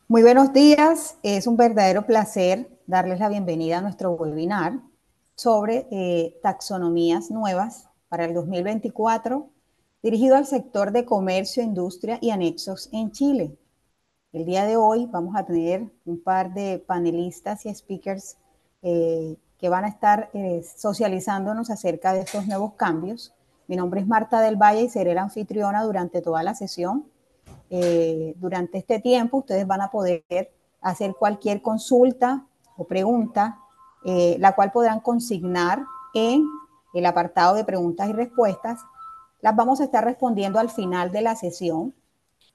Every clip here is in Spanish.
Muy buenos días, es un verdadero placer darles la bienvenida a nuestro webinar sobre taxonomías nuevas para el 2024, dirigido al sector de comercio, industria y anexos en Chile. El día de hoy vamos a tener un par de panelistas y speakers que van a estar socializándonos acerca de estos nuevos cambios. Mi nombre es Marta del Valle y seré la anfitriona durante toda la sesión. Durante este tiempo ustedes van a poder hacer cualquier consulta o pregunta, la cual podrán consignar en el apartado de preguntas y respuestas. Las vamos a estar respondiendo al final de la sesión,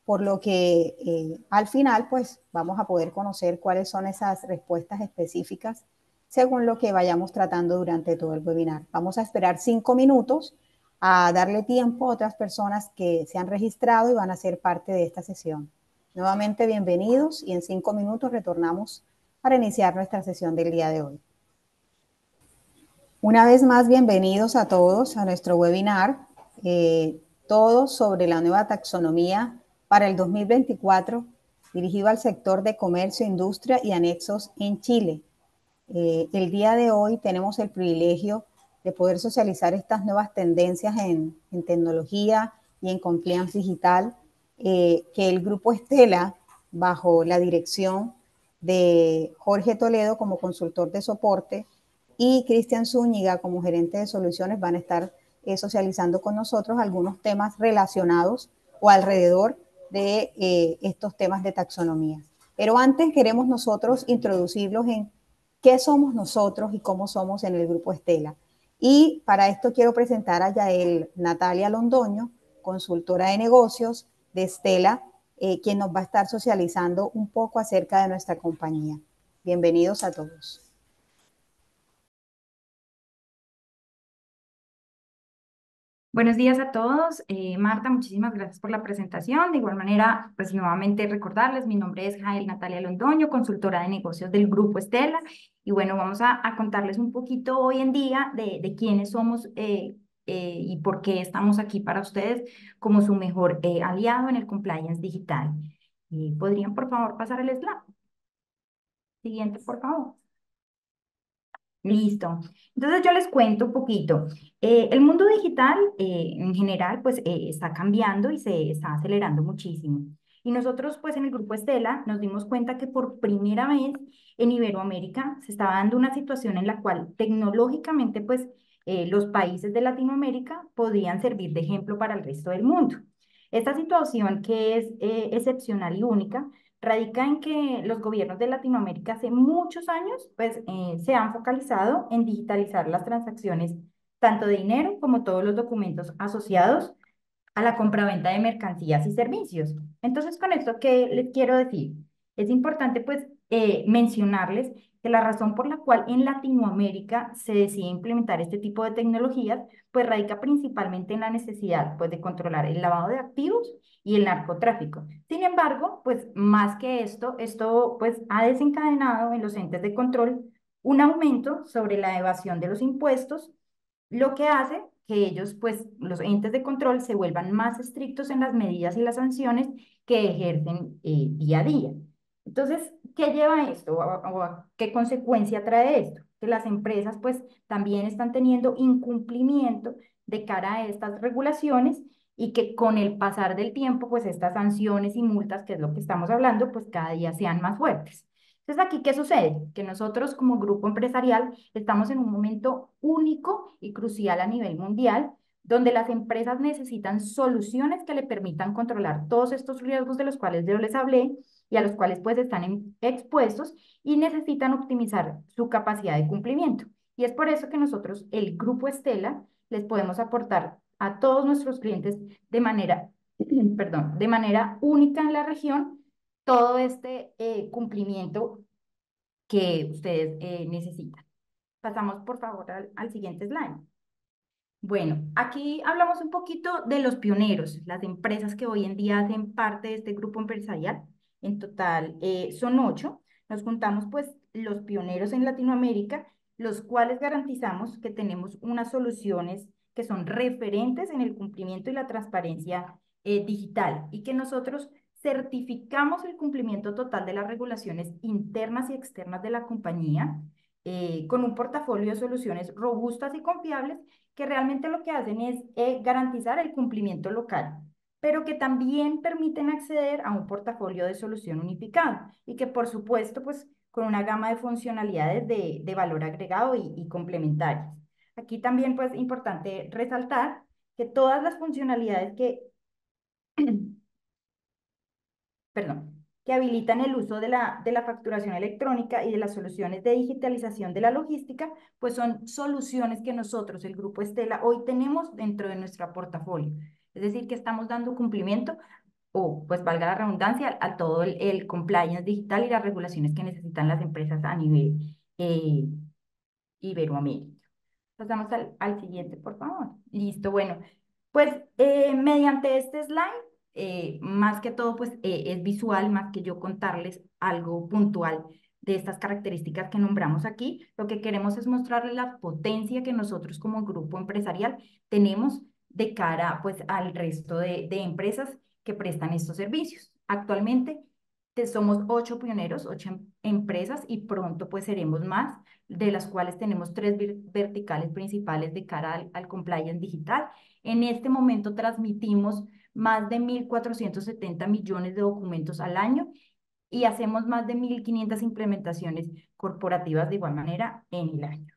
por lo que al final pues vamos a poder conocer cuáles son esas respuestas específicas según lo que vayamos tratando durante todo el webinar. Vamos a esperar 5 minutos a darle tiempo a otras personas que se han registrado y van a ser parte de esta sesión. Nuevamente bienvenidos y en 5 minutos retornamos para iniciar nuestra sesión del día de hoy. Una vez más, bienvenidos a todos a nuestro webinar, todos sobre la nueva taxonomía para el 2024, dirigido al sector de comercio, industria y anexos en Chile. El día de hoy tenemos el privilegio de poder socializar estas nuevas tendencias en tecnología y en compliance digital, que el grupo Estela, bajo la dirección de Jorge Toledo como consultor de soporte y Cristian Zúñiga como gerente de soluciones, van a estar socializando con nosotros algunos temas relacionados o alrededor de estos temas de taxonomía. Pero antes queremos nosotros introducirlos en qué somos nosotros y cómo somos en el grupo Estela. Y para esto quiero presentar a Yael Natalia Londoño, consultora de negocios de Estela, quien nos va a estar socializando un poco acerca de nuestra compañía. Bienvenidos a todos. Buenos días a todos. Marta, muchísimas gracias por la presentación. De igual manera, pues nuevamente recordarles, mi nombre es Jael Natalia Londoño, consultora de negocios del Grupo Estela. Y bueno, vamos a contarles un poquito hoy en día de quiénes somos y por qué estamos aquí para ustedes como su mejor aliado en el compliance digital. ¿Podrían, por favor, pasar el slide? Siguiente, por favor. Listo. Entonces yo les cuento un poquito. El mundo digital en general pues está cambiando y se está acelerando muchísimo. Y nosotros pues en el grupo Estela nos dimos cuenta que por primera vez en Iberoamérica se estaba dando una situación en la cual tecnológicamente pues los países de Latinoamérica podían servir de ejemplo para el resto del mundo. Esta situación que es excepcional y única radica en que los gobiernos de Latinoamérica hace muchos años pues, se han focalizado en digitalizar las transacciones, tanto de dinero como todos los documentos asociados a la compraventa de mercancías y servicios. Entonces, con esto, ¿qué les quiero decir? Es importante, pues, mencionarles que la razón por la cual en Latinoamérica se decide implementar este tipo de tecnologías, pues radica principalmente en la necesidad, pues, de controlar el lavado de activos y el narcotráfico. Sin embargo, pues, más que esto, pues, ha desencadenado en los entes de control un aumento sobre la evasión de los impuestos, lo que hace que ellos, pues, los entes de control se vuelvan más estrictos en las medidas y las sanciones que ejercen día a día. Entonces, ¿qué lleva esto o a qué consecuencia trae esto? Que las empresas, pues, también están teniendo incumplimiento de cara a estas regulaciones y que con el pasar del tiempo, pues, estas sanciones y multas, que es lo que estamos hablando, pues, cada día sean más fuertes. Entonces, aquí, ¿qué sucede? Que nosotros como grupo empresarial estamos en un momento único y crucial a nivel mundial, donde las empresas necesitan soluciones que le permitan controlar todos estos riesgos de los cuales yo les hablé y a los cuales pues están expuestos y necesitan optimizar su capacidad de cumplimiento. Y es por eso que nosotros, el grupo Estela, les podemos aportar a todos nuestros clientes de manera, perdón, de manera única en la región todo este cumplimiento que ustedes necesitan. Pasamos, por favor, al siguiente slide. Bueno, aquí hablamos un poquito de los pioneros, las empresas que hoy en día hacen parte de este grupo empresarial. En total son 8. Nos juntamos pues los pioneros en Latinoamérica, los cuales garantizamos que tenemos unas soluciones que son referentes en el cumplimiento y la transparencia digital y que nosotros certificamos el cumplimiento total de las regulaciones internas y externas de la compañía con un portafolio de soluciones robustas y confiables que realmente lo que hacen es garantizar el cumplimiento local, pero que también permiten acceder a un portafolio de solución unificado y que por supuesto pues con una gama de funcionalidades de valor agregado y complementarias. Aquí también pues importante resaltar que todas las funcionalidades que perdón, que habilitan el uso de la facturación electrónica y de las soluciones de digitalización de la logística, pues son soluciones que nosotros, el Grupo Estela, hoy tenemos dentro de nuestro portafolio. Es decir, que estamos dando cumplimiento, o pues valga la redundancia, a todo el compliance digital y las regulaciones que necesitan las empresas a nivel Iberoamérica. Pasamos al siguiente, por favor. Listo, bueno, pues mediante este slide, más que todo, pues es visual, más que yo contarles algo puntual de estas características que nombramos aquí. Lo que queremos es mostrarles la potencia que nosotros como grupo empresarial tenemos de cara, pues, al resto de empresas que prestan estos servicios. Actualmente somos 8 pioneros, 8 empresas y pronto pues seremos más, de las cuales tenemos 3 verticales principales de cara al compliance digital. En este momento transmitimos más de 1.470 millones de documentos al año y hacemos más de 1.500 implementaciones corporativas de igual manera en el año.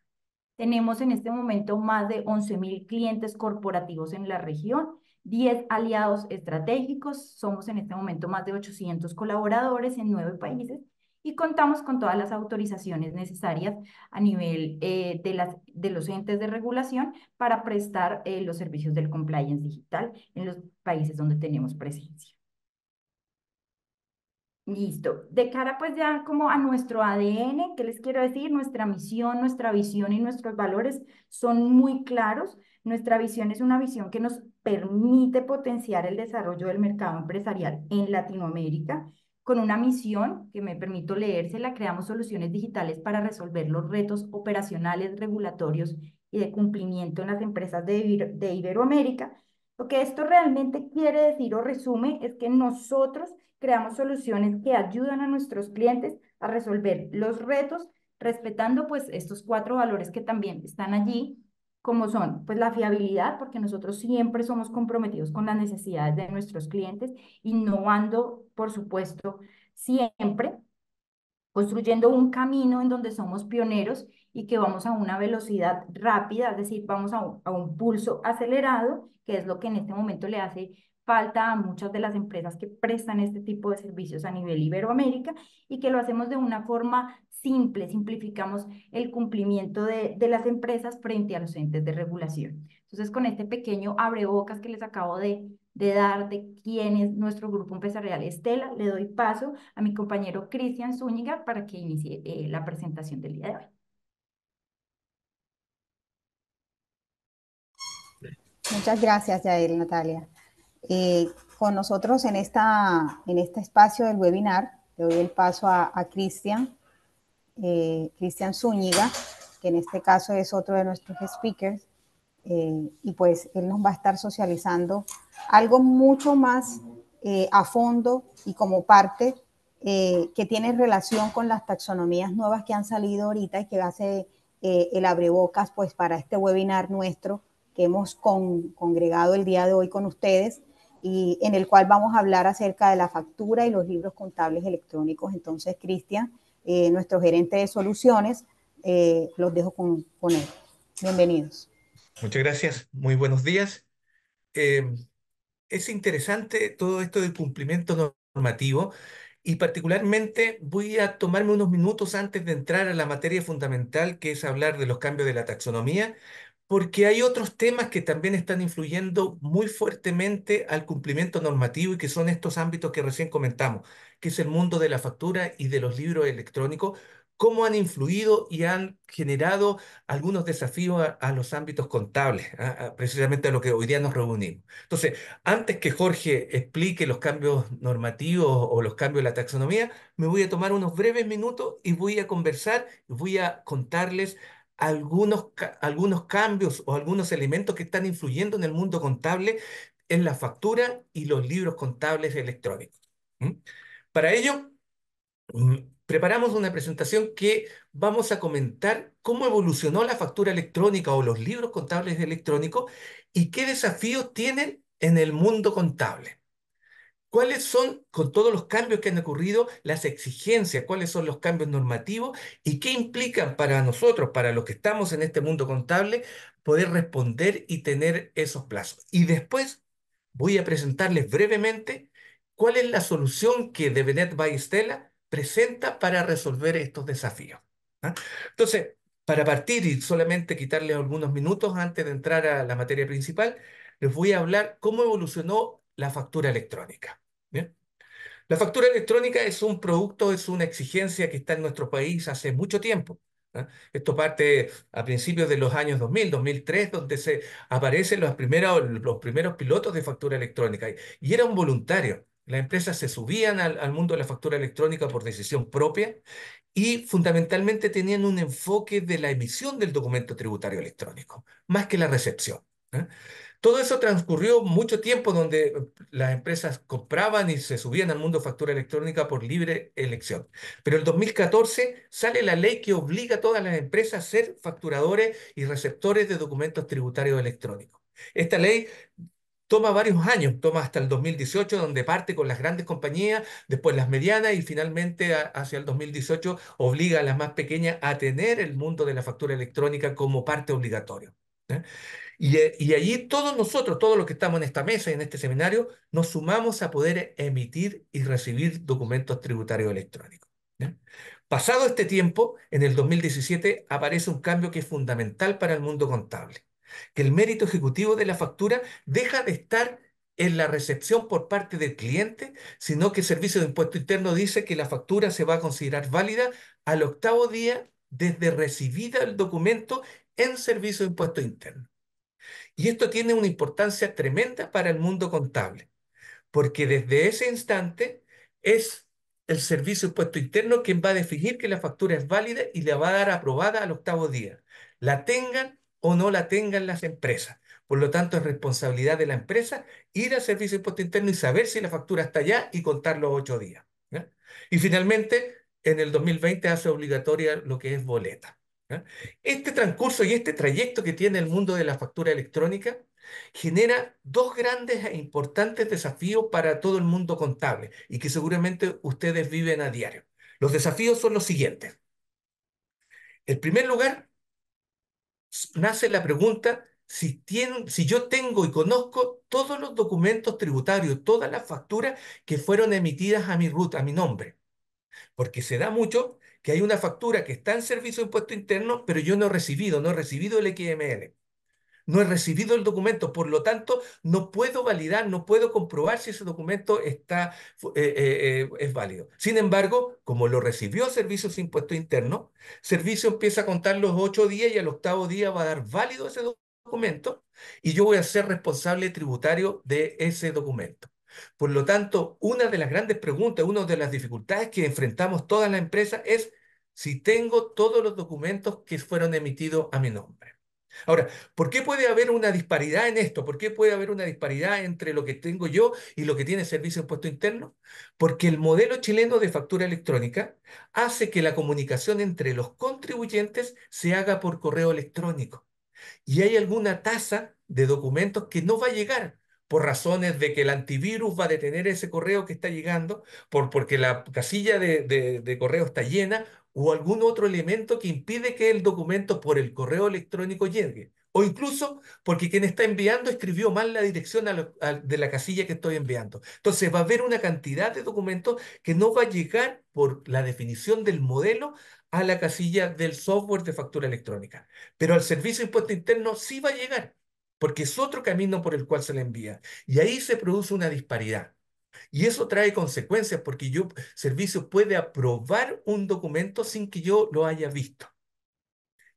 Tenemos en este momento más de 11.000 clientes corporativos en la región, 10 aliados estratégicos, somos en este momento más de 800 colaboradores en 9 países y contamos con todas las autorizaciones necesarias a nivel de los entes de regulación para prestar los servicios del compliance digital en los países donde tenemos presencia. Listo. De cara pues ya como a nuestro ADN, ¿qué les quiero decir? Nuestra misión, nuestra visión y nuestros valores son muy claros. Nuestra visión es una visión que nos permite potenciar el desarrollo del mercado empresarial en Latinoamérica. Con una misión que me permito leérsela, creamos soluciones digitales para resolver los retos operacionales, regulatorios y de cumplimiento en las empresas de Iberoamérica. Lo que esto realmente quiere decir o resume es que nosotros creamos soluciones que ayudan a nuestros clientes a resolver los retos, respetando pues estos 4 valores que también están allí, como son pues la fiabilidad, porque nosotros siempre somos comprometidos con las necesidades de nuestros clientes, innovando, por supuesto, siempre construyendo un camino en donde somos pioneros y que vamos a una velocidad rápida, es decir, vamos a un pulso acelerado, que es lo que en este momento le hace falta a muchas de las empresas que prestan este tipo de servicios a nivel Iberoamérica y que lo hacemos de una forma simple, simplificamos el cumplimiento de las empresas frente a los entes de regulación. Entonces, con este pequeño abrebocas que les acabo de dar de quién es nuestro grupo empresarial Estela, le doy paso a mi compañero Cristian Zúñiga para que inicie la presentación del día de hoy. Muchas gracias, Yael, Natalia. Con nosotros en este espacio del webinar, le doy el paso a Cristian, Cristian Zúñiga, que en este caso es otro de nuestros speakers, y pues él nos va a estar socializando algo mucho más a fondo y como parte que tiene relación con las taxonomías nuevas que han salido ahorita y que hace el abrebocas pues para este webinar nuestro que hemos congregado el día de hoy con ustedes y en el cual vamos a hablar acerca de la factura y los libros contables electrónicos. Entonces, Cristian, nuestro gerente de soluciones, los dejo con él. Bienvenidos. Muchas gracias, muy buenos días. Eh, es interesante todo esto del cumplimiento normativo y particularmente voy a tomarme unos minutos antes de entrar a la materia fundamental, que es hablar de los cambios de la taxonomía, porque hay otros temas que también están influyendo muy fuertemente al cumplimiento normativo y que son estos ámbitos que recién comentamos, que es el mundo de la factura y de los libros electrónicos, cómo han influido y han generado algunos desafíos a los ámbitos contables, precisamente a lo que hoy día nos reunimos. Entonces, antes que Jorge explique los cambios normativos o los cambios de la taxonomía, me voy a tomar unos breves minutos y voy a conversar, voy a contarles algunos cambios o algunos elementos que están influyendo en el mundo contable, en la factura y los libros contables electrónicos. ¿Mm? Para ello, preparamos una presentación que vamos a comentar cómo evolucionó la factura electrónica o los libros contables electrónicos y qué desafíos tienen en el mundo contable. ¿Cuáles son, con todos los cambios que han ocurrido, las exigencias? ¿Cuáles son los cambios normativos? ¿Y qué implican para nosotros, para los que estamos en este mundo contable, poder responder y tener esos plazos? Y después voy a presentarles brevemente cuál es la solución que Devenet Ballestella presenta para resolver estos desafíos. ¿Ah? Entonces, para partir y solamente quitarles algunos minutos antes de entrar a la materia principal, les voy a hablar cómo evolucionó la factura electrónica. ¿Bien? La factura electrónica es un producto, es una exigencia que está en nuestro país hace mucho tiempo. ¿Ah? Esto parte a principios de los años 2000, 2003, donde se aparecen los primeros pilotos de factura electrónica. Y eran voluntarios. Las empresas se subían al mundo de la factura electrónica por decisión propia y fundamentalmente tenían un enfoque de la emisión del documento tributario electrónico, más que la recepción. ¿Eh? Todo eso transcurrió mucho tiempo donde las empresas compraban y se subían al mundo de factura electrónica por libre elección. Pero en el 2014 sale la ley que obliga a todas las empresas a ser facturadores y receptores de documentos tributarios electrónicos. Esta ley toma varios años, toma hasta el 2018, donde parte con las grandes compañías, después las medianas y finalmente hacia el 2018 obliga a las más pequeñas a tener el mundo de la factura electrónica como parte obligatoria. ¿Eh? Y allí todos nosotros, todos los que estamos en esta mesa y en este seminario, nos sumamos a poder emitir y recibir documentos tributarios electrónicos. ¿Ya? Pasado este tiempo, en el 2017 aparece un cambio que es fundamental para el mundo contable, que el mérito ejecutivo de la factura deja de estar en la recepción por parte del cliente, sino que el Servicio de Impuesto Interno dice que la factura se va a considerar válida al octavo día desde recibida el documento en Servicio de Impuesto Interno. Y esto tiene una importancia tremenda para el mundo contable, porque desde ese instante es el Servicio de Impuesto Interno quien va a definir que la factura es válida y la va a dar aprobada al octavo día, la tengan o no la tengan las empresas. Por lo tanto, es responsabilidad de la empresa ir al Servicio de Impuesto Interno y saber si la factura está allá y contar los 8 días. ¿Ya? Y finalmente, en el 2020 hace obligatoria lo que es boleta. ¿Ya? Este transcurso y este trayecto que tiene el mundo de la factura electrónica genera dos grandes e importantes desafíos para todo el mundo contable y que seguramente ustedes viven a diario. Los desafíos son los siguientes. En primer lugar, nace la pregunta si yo tengo y conozco todos los documentos tributarios, todas las facturas que fueron emitidas a mi ruta, a mi nombre. Porque se da mucho que hay una factura que está en servicio de impuesto interno, pero yo no he recibido el XML. No he recibido el documento, por lo tanto, no puedo validar, no puedo comprobar si ese documento es válido. Sin embargo, como lo recibió Servicios de Impuesto Interno, Servicio empieza a contar los 8 días y al octavo día va a dar válido ese documento y yo voy a ser responsable tributario de ese documento. Por lo tanto, una de las grandes preguntas, una de las dificultades que enfrentamos todas las empresas es si tengo todos los documentos que fueron emitidos a mi nombre. Ahora, ¿por qué puede haber una disparidad en esto? ¿Por qué puede haber una disparidad entre lo que tengo yo y lo que tiene Servicio de Impuesto Interno? Porque el modelo chileno de factura electrónica hace que la comunicación entre los contribuyentes se haga por correo electrónico y hay alguna tasa de documentos que no va a llegar por razones de que el antivirus va a detener ese correo que está llegando, porque la casilla de correo está llena o algún otro elemento que impide que el documento por el correo electrónico llegue. O incluso porque quien está enviando escribió mal la dirección de la casilla que estoy enviando. Entonces va a haber una cantidad de documentos que no va a llegar por la definición del modelo a la casilla del software de factura electrónica. Pero al Servicio de Impuesto Interno sí va a llegar, porque es otro camino por el cual se le envía. Y ahí se produce una disparidad. Y eso trae consecuencias porque Servicio puede aprobar un documento sin que yo lo haya visto.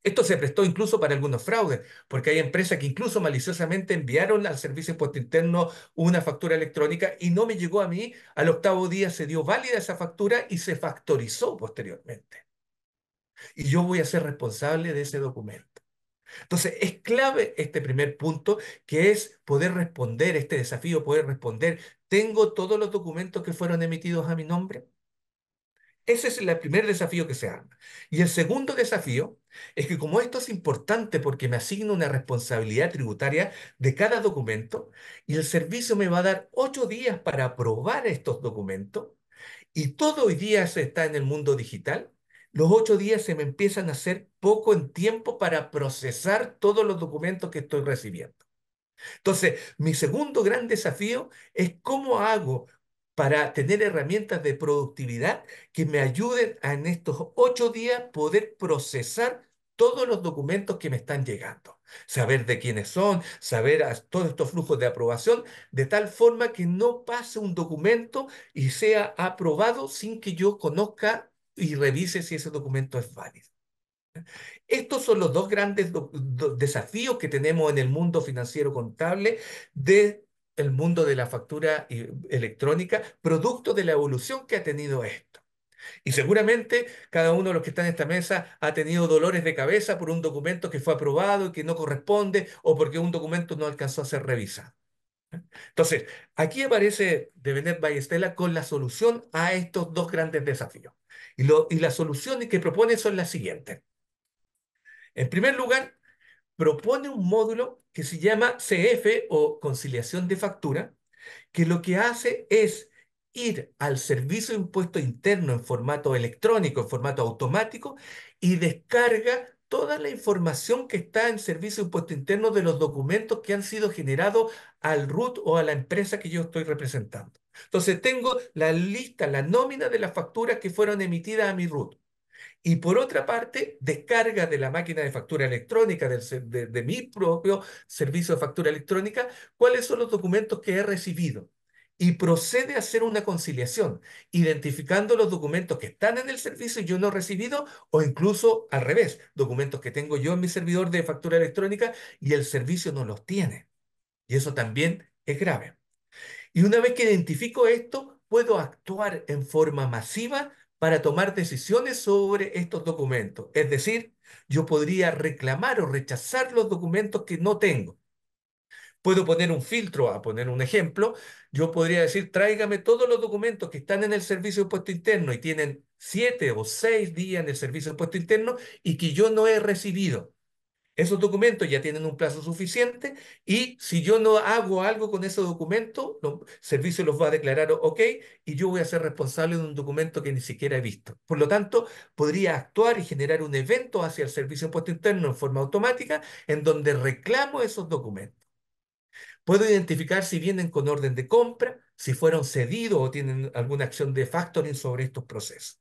Esto se prestó incluso para algunos fraudes, porque hay empresas que incluso maliciosamente enviaron al Servicio de Impuesto Interno una factura electrónica y no me llegó a mí. Al octavo día se dio válida esa factura y se factorizó posteriormente. Y yo voy a ser responsable de ese documento. Entonces, es clave este primer punto, que es poder responder, este desafío, poder responder, ¿tengo todos los documentos que fueron emitidos a mi nombre? Ese es el primer desafío que se arma. Y el segundo desafío es que como esto es importante porque me asigna una responsabilidad tributaria de cada documento y el servicio me va a dar 8 días para aprobar estos documentos y todo hoy día se está en el mundo digital, los 8 días se me empiezan a hacer poco en tiempo para procesar todos los documentos que estoy recibiendo. Entonces, mi segundo gran desafío es cómo hago para tener herramientas de productividad que me ayuden a en estos 8 días poder procesar todos los documentos que me están llegando. Saber de quiénes son, saber todos estos flujos de aprobación, de tal forma que no pase un documento y sea aprobado sin que yo conozca y revise si ese documento es válido. Estos son los dos grandes desafíos que tenemos en el mundo financiero contable del mundo de la factura electrónica, producto de la evolución que ha tenido esto. Y seguramente cada uno de los que está en esta mesa ha tenido dolores de cabeza por un documento que fue aprobado y que no corresponde o porque un documento no alcanzó a ser revisado. Entonces, aquí aparece De Benet Ballestela con la solución a estos dos grandes desafíos. Y las soluciones que propone son las siguientes. En primer lugar, propone un módulo que se llama CF o conciliación de factura, que lo que hace es ir al servicio de impuesto interno en formato electrónico, en formato automático, y descarga toda la información que está en servicio de impuesto interno de los documentos que han sido generados al RUT o a la empresa que yo estoy representando. Entonces tengo la lista, la nómina de las facturas que fueron emitidas a mi RUT. Y por otra parte, descarga de la máquina de factura electrónica, de mi propio servicio de factura electrónica, cuáles son los documentos que he recibido. Y procede a hacer una conciliación, identificando los documentos que están en el servicio y yo no he recibido, o incluso al revés, documentos que tengo yo en mi servidor de factura electrónica y el servicio no los tiene. Y eso también es grave. Y una vez que identifico esto, puedo actuar en forma masiva para tomar decisiones sobre estos documentos. Es decir, yo podría reclamar o rechazar los documentos que no tengo. Puedo poner un filtro, a poner un ejemplo. Yo podría decir, tráigame todos los documentos que están en el servicio de impuesto interno y tienen 7 o 6 días en el servicio de impuesto interno y que yo no he recibido. Esos documentos ya tienen un plazo suficiente y si yo no hago algo con ese documento, el servicio los va a declarar OK y yo voy a ser responsable de un documento que ni siquiera he visto. Por lo tanto, podría actuar y generar un evento hacia el servicio de impuesto interno en forma automática en donde reclamo esos documentos. Puedo identificar si vienen con orden de compra, si fueron cedidos o tienen alguna acción de factoring sobre estos procesos.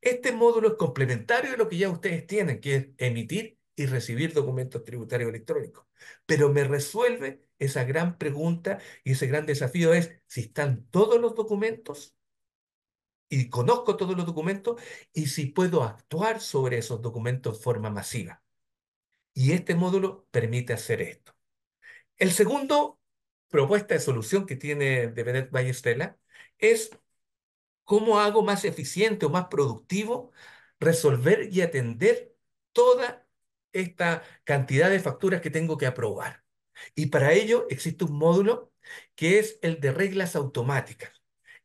Este módulo es complementario de lo que ya ustedes tienen, que es emitir y recibir documentos tributarios electrónicos. Pero me resuelve esa gran pregunta y ese gran desafío es si están todos los documentos y conozco todos los documentos y si puedo actuar sobre esos documentos de forma masiva. Y este módulo permite hacer esto. El segundo propuesta de solución que tiene De Benet Ballestela es ¿cómo hago más eficiente o más productivo resolver y atender toda esta cantidad de facturas que tengo que aprobar? Y para ello existe un módulo que es el de reglas automáticas.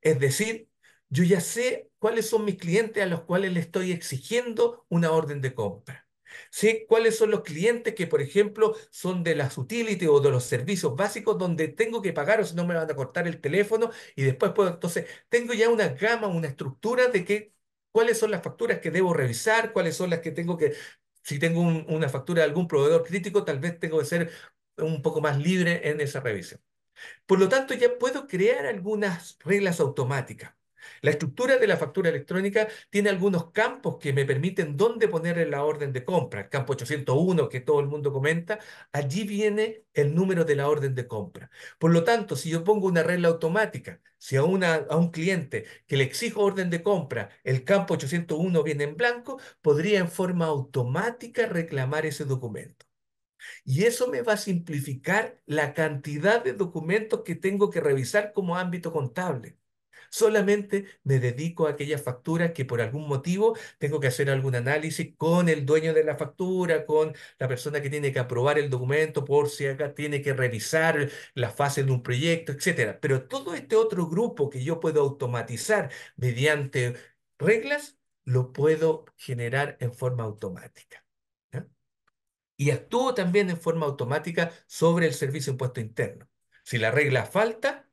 Es decir, yo ya sé cuáles son mis clientes a los cuales le estoy exigiendo una orden de compra. Sé cuáles son los clientes que, por ejemplo, son de las utilities o de los servicios básicos donde tengo que pagar o si no me van a cortar el teléfono y después puedo, entonces, tengo ya una gama, una estructura de cuáles son las facturas que debo revisar, cuáles son las que tengo que, si tengo una factura de algún proveedor crítico, tal vez tengo que ser un poco más libre en esa revisión. Por lo tanto, ya puedo crear algunas reglas automáticas. La estructura de la factura electrónica tiene algunos campos que me permiten dónde poner en la orden de compra. El campo 801 que todo el mundo comenta, allí viene el número de la orden de compra. Por lo tanto, si yo pongo una regla automática, si a un cliente que le exijo orden de compra, el campo 801 viene en blanco, podría en forma automática reclamar ese documento. Y eso me va a simplificar la cantidad de documentos que tengo que revisar como ámbito contable. Solamente me dedico a aquellas facturas que por algún motivo tengo que hacer algún análisis con el dueño de la factura, con la persona que tiene que aprobar el documento, por si acá tiene que revisar la fase de un proyecto, etcétera. Pero todo este otro grupo que yo puedo automatizar mediante reglas, lo puedo generar en forma automática. ¿Ya? Y actúo también en forma automática sobre el servicio de impuesto interno. Si la regla falta,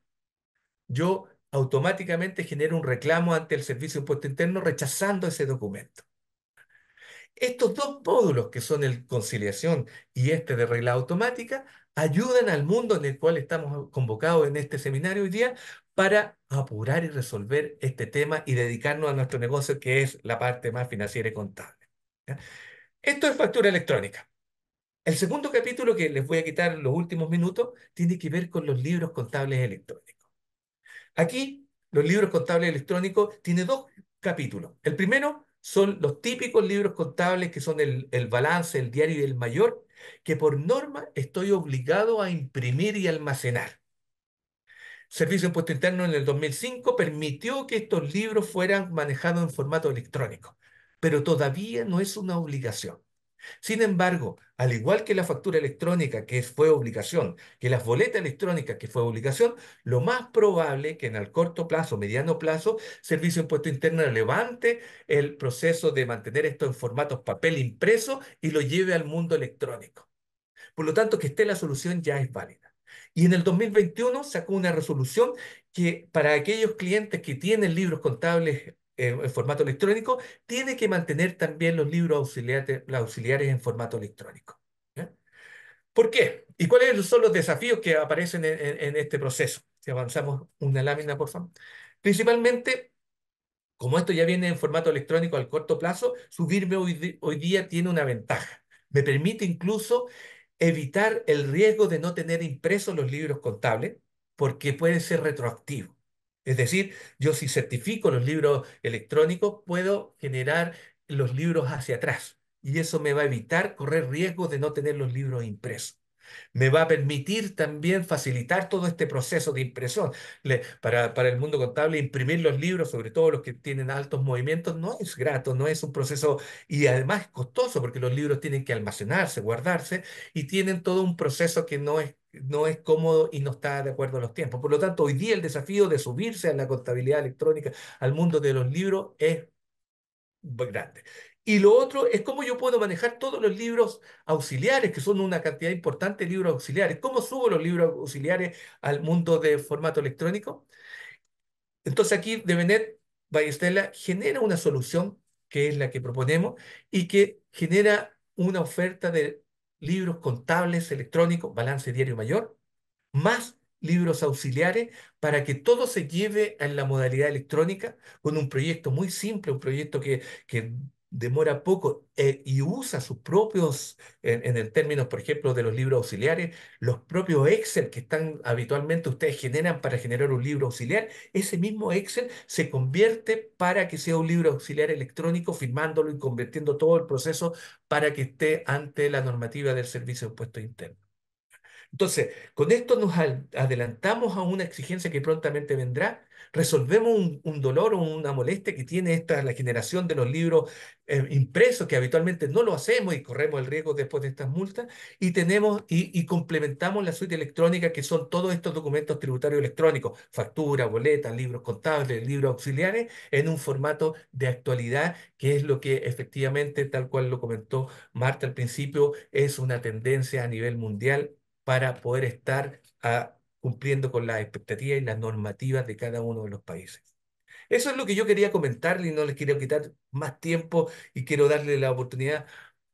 yo automáticamente genero un reclamo ante el servicio de impuesto interno rechazando ese documento. Estos dos módulos, que son el conciliación y este de regla automática, ayudan al mundo en el cual estamos convocados en este seminario hoy día para apurar y resolver este tema y dedicarnos a nuestro negocio, que es la parte más financiera y contable. ¿Ya? Esto es factura electrónica. El segundo capítulo, que les voy a quitar los últimos minutos, tiene que ver con los libros contables electrónicos. Aquí, los libros contables electrónicos tiene dos capítulos. El primero son los típicos libros contables, que son el balance, el diario y el mayor, que por norma estoy obligado a imprimir y almacenar. Servicio de Impuesto Interno en el 2005 permitió que estos libros fueran manejados en formato electrónico, pero todavía no es una obligación. Sin embargo, al igual que la factura electrónica, que fue obligación, que las boletas electrónicas, que fue obligación, lo más probable que en el corto plazo, mediano plazo, Servicio de Impuesto Interno levante el proceso de mantener esto en formatos papel impreso y lo lleve al mundo electrónico. Por lo tanto, que esté la solución ya es válida. Y en el 2021 sacó una resolución que para aquellos clientes que tienen libros contables en formato electrónico, tiene que mantener también los libros auxiliares en formato electrónico. ¿Ya? ¿Por qué? ¿Y cuáles son los desafíos que aparecen en este proceso? Si avanzamos una lámina, por favor. Principalmente, como esto ya viene en formato electrónico al corto plazo, subirme hoy día tiene una ventaja. Me permite incluso evitar el riesgo de no tener impresos los libros contables, porque puede ser retroactivo. Es decir, yo si certifico los libros electrónicos, puedo generar los libros hacia atrás. Y eso me va a evitar correr riesgo de no tener los libros impresos. Me va a permitir también facilitar todo este proceso de impresión. Para el mundo contable, imprimir los libros, sobre todo los que tienen altos movimientos, no es grato, no es un proceso, y además es costoso porque los libros tienen que almacenarse, guardarse, y tienen todo un proceso que no es cómodo y no está de acuerdo a los tiempos. Por lo tanto, hoy día el desafío de subirse a la contabilidad electrónica, al mundo de los libros, es grande. Y lo otro es cómo yo puedo manejar todos los libros auxiliares, que son una cantidad importante de libros auxiliares. ¿Cómo subo los libros auxiliares al mundo de formato electrónico? Entonces aquí Devenet Ballestella genera una solución, que es la que proponemos, y que genera una oferta de libros contables electrónicos, balance diario mayor, más libros auxiliares, para que todo se lleve en la modalidad electrónica, con un proyecto muy simple, un proyecto que demora poco, y usa sus propios, en el términos, por ejemplo, de los libros auxiliares, los propios Excel que están habitualmente ustedes generan para generar un libro auxiliar. Ese mismo Excel se convierte para que sea un libro auxiliar electrónico, firmándolo y convirtiendo todo el proceso para que esté ante la normativa del Servicio de Impuestos Internos. Entonces, con esto nos adelantamos a una exigencia que prontamente vendrá, resolvemos un dolor o una molestia que tiene la generación de los libros impresos, que habitualmente no lo hacemos y corremos el riesgo después de estas multas, y complementamos la suite electrónica, que son todos estos documentos tributarios electrónicos, factura, boletas, libros contables, libros auxiliares, en un formato de actualidad, que es lo que efectivamente, tal cual lo comentó Marta al principio, es una tendencia a nivel mundial para poder estar cumpliendo con las expectativas y las normativas de cada uno de los países. Eso es lo que yo quería comentarle, y no les quiero quitar más tiempo, y quiero darle la oportunidad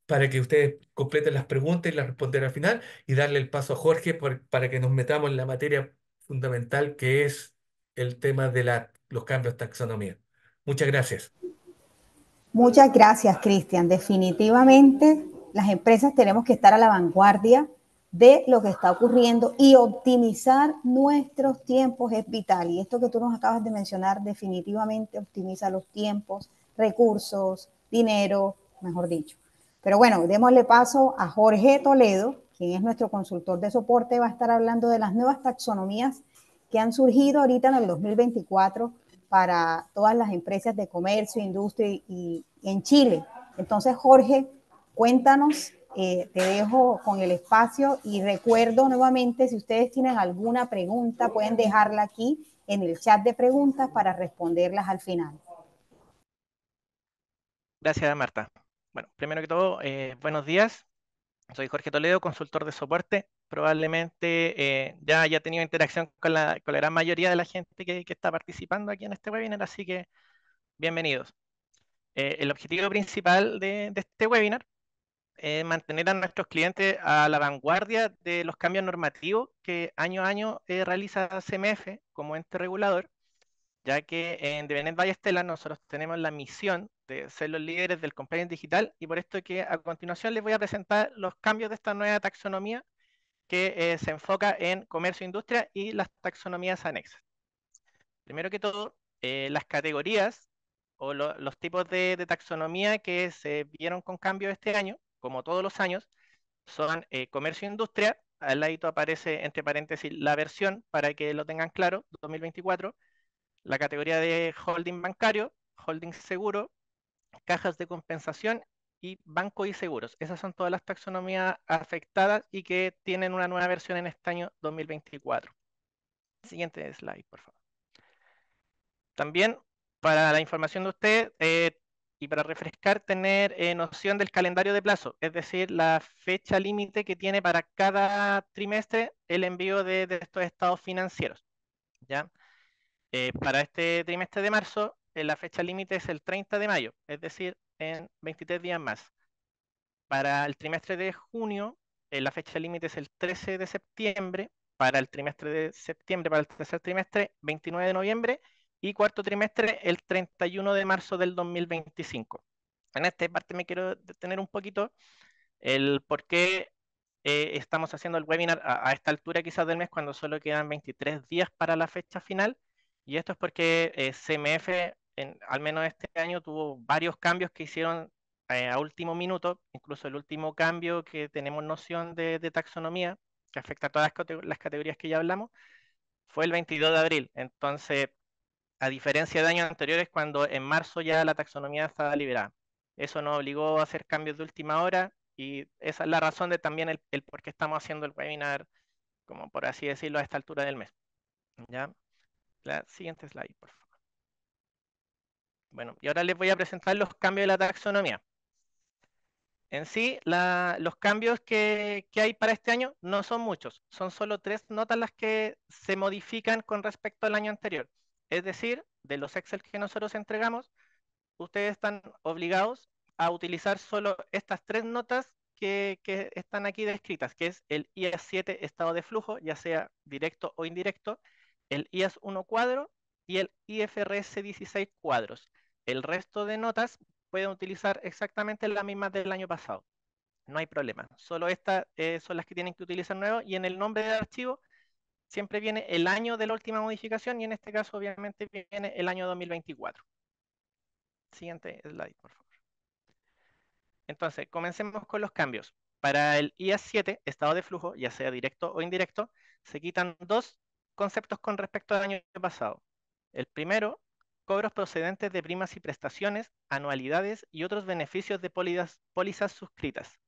para que ustedes completen las preguntas y las responder al final, y darle el paso a Jorge para que nos metamos en la materia fundamental, que es el tema de los cambios de taxonomía. Muchas gracias. Muchas gracias, Cristian. Definitivamente las empresas tenemos que estar a la vanguardia de lo que está ocurriendo, y optimizar nuestros tiempos es vital. Y esto que tú nos acabas de mencionar definitivamente optimiza los tiempos, recursos, dinero, mejor dicho. Pero bueno, démosle paso a Jorge Toledo, quien es nuestro consultor de soporte. Va a estar hablando de las nuevas taxonomías que han surgido ahorita en el 2024 para todas las empresas de comercio, industria y en Chile. Entonces, Jorge, cuéntanos, te dejo con el espacio y recuerdo nuevamente, si ustedes tienen alguna pregunta, pueden dejarla aquí en el chat de preguntas para responderlas al final. Gracias, Marta. Bueno, primero que todo, buenos días. Soy Jorge Toledo, consultor de soporte. Probablemente ya haya tenido interacción con la gran mayoría de la gente que está participando aquí en este webinar, así que bienvenidos. El objetivo principal de este webinar es mantener a nuestros clientes a la vanguardia de los cambios normativos que año a año realiza CMF como ente regulador, ya que en Devenet Ballestela nosotros tenemos la misión de ser los líderes del compliance digital, y por esto que a continuación les voy a presentar los cambios de esta nueva taxonomía que se enfoca en comercio e industria y las taxonomías anexas. Primero que todo, las categorías o los tipos de taxonomía que se vieron con cambio este año, como todos los años, son comercio e industria. Al ladito aparece entre paréntesis la versión para que lo tengan claro, 2024. La categoría de holding bancario, holding seguro, cajas de compensación y banco y seguros. Esas son todas las taxonomías afectadas y que tienen una nueva versión en este año 2024. Siguiente slide, por favor. También, para la información de usted y para refrescar, tener noción del calendario de plazo, es decir, la fecha límite que tiene para cada trimestre el envío de estos estados financieros, ¿ya? Para este trimestre de marzo, la fecha límite es el 30 de mayo, es decir, en 23 días más. Para el trimestre de junio, la fecha límite es el 13 de septiembre. Para el trimestre de septiembre, para el tercer trimestre, 29 de noviembre. Y cuarto trimestre, el 31 de marzo del 2025. En esta parte me quiero detener un poquito el por qué estamos haciendo el webinar a esta altura quizás del mes, cuando solo quedan 23 días para la fecha final. Y esto es porque CMF, al menos este año, tuvo varios cambios que hicieron a último minuto. Incluso el último cambio que tenemos noción de taxonomía, que afecta a todas las categorías que ya hablamos, fue el 22 de abril. Entonces, a diferencia de años anteriores, cuando en marzo ya la taxonomía estaba liberada. Eso nos obligó a hacer cambios de última hora, y esa es la razón de también el por qué estamos haciendo el webinar, como por así decirlo, a esta altura del mes. ¿Ya? La siguiente slide, por favor. Bueno, y ahora les voy a presentar los cambios de la taxonomía. En sí, los cambios que hay para este año no son muchos, son solo 3 notas las que se modifican con respecto al año anterior. Es decir, de los Excel que nosotros entregamos, ustedes están obligados a utilizar solo estas 3 notas que están aquí descritas, que es el IAS 7 estado de flujo, ya sea directo o indirecto, el IAS 1 cuadro y el IFRS 16 cuadros. El resto de notas pueden utilizar exactamente las mismas del año pasado. No hay problema. Solo estas son las que tienen que utilizar nuevo, y en el nombre del archivo siempre viene el año de la última modificación, y en este caso obviamente viene el año 2024. Siguiente slide, por favor. Entonces, comencemos con los cambios. Para el IAS 7, estado de flujo, ya sea directo o indirecto, se quitan 2 conceptos con respecto al año pasado. El primero, cobros procedentes de primas y prestaciones, anualidades y otros beneficios de pólizas suscritas.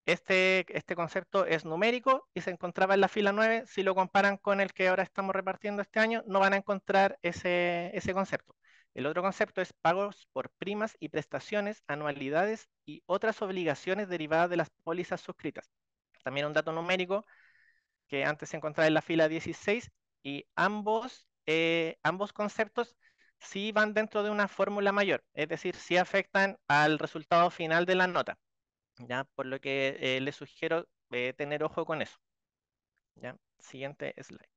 Este concepto es numérico y se encontraba en la fila 9. Si lo comparan con el que ahora estamos repartiendo este año, no van a encontrar ese concepto. El otro concepto es pagos por primas y prestaciones, anualidades y otras obligaciones derivadas de las pólizas suscritas. También un dato numérico que antes se encontraba en la fila 16, y ambos conceptos sí van dentro de una fórmula mayor, es decir, sí afectan al resultado final de la nota. ¿Ya? Por lo que les sugiero tener ojo con eso. ¿Ya? Siguiente slide.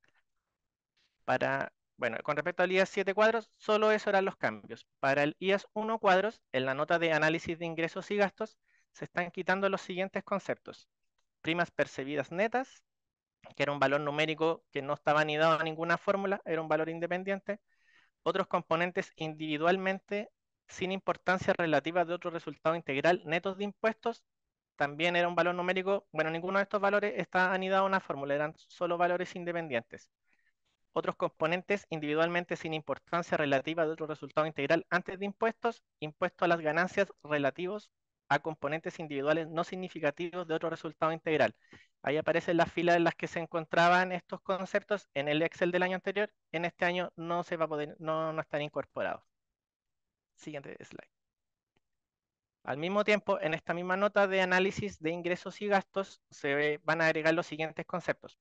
Bueno, con respecto al IAS 7 cuadros, solo eso eran los cambios. Para el IAS 1 cuadros, en la nota de análisis de ingresos y gastos, se están quitando los siguientes conceptos. Primas percibidas netas, que era un valor numérico que no estaba ni dado a ninguna fórmula, era un valor independiente. Otros componentes individualmente sin importancia relativa de otro resultado integral netos de impuestos, también era un valor numérico. Bueno, ninguno de estos valores está anidado a una fórmula, eran solo valores independientes. otros componentes individualmente sin importancia relativa de otro resultado integral antes de impuestos, impuesto a las ganancias relativos a componentes individuales no significativos de otro resultado integral. Ahí aparecen las filas en las que se encontraban estos conceptos en el Excel del año anterior. En este año no se va a poder, no están incorporados. Siguiente slide. Al mismo tiempo, en esta misma nota de análisis de ingresos y gastos, se van a agregar los siguientes conceptos.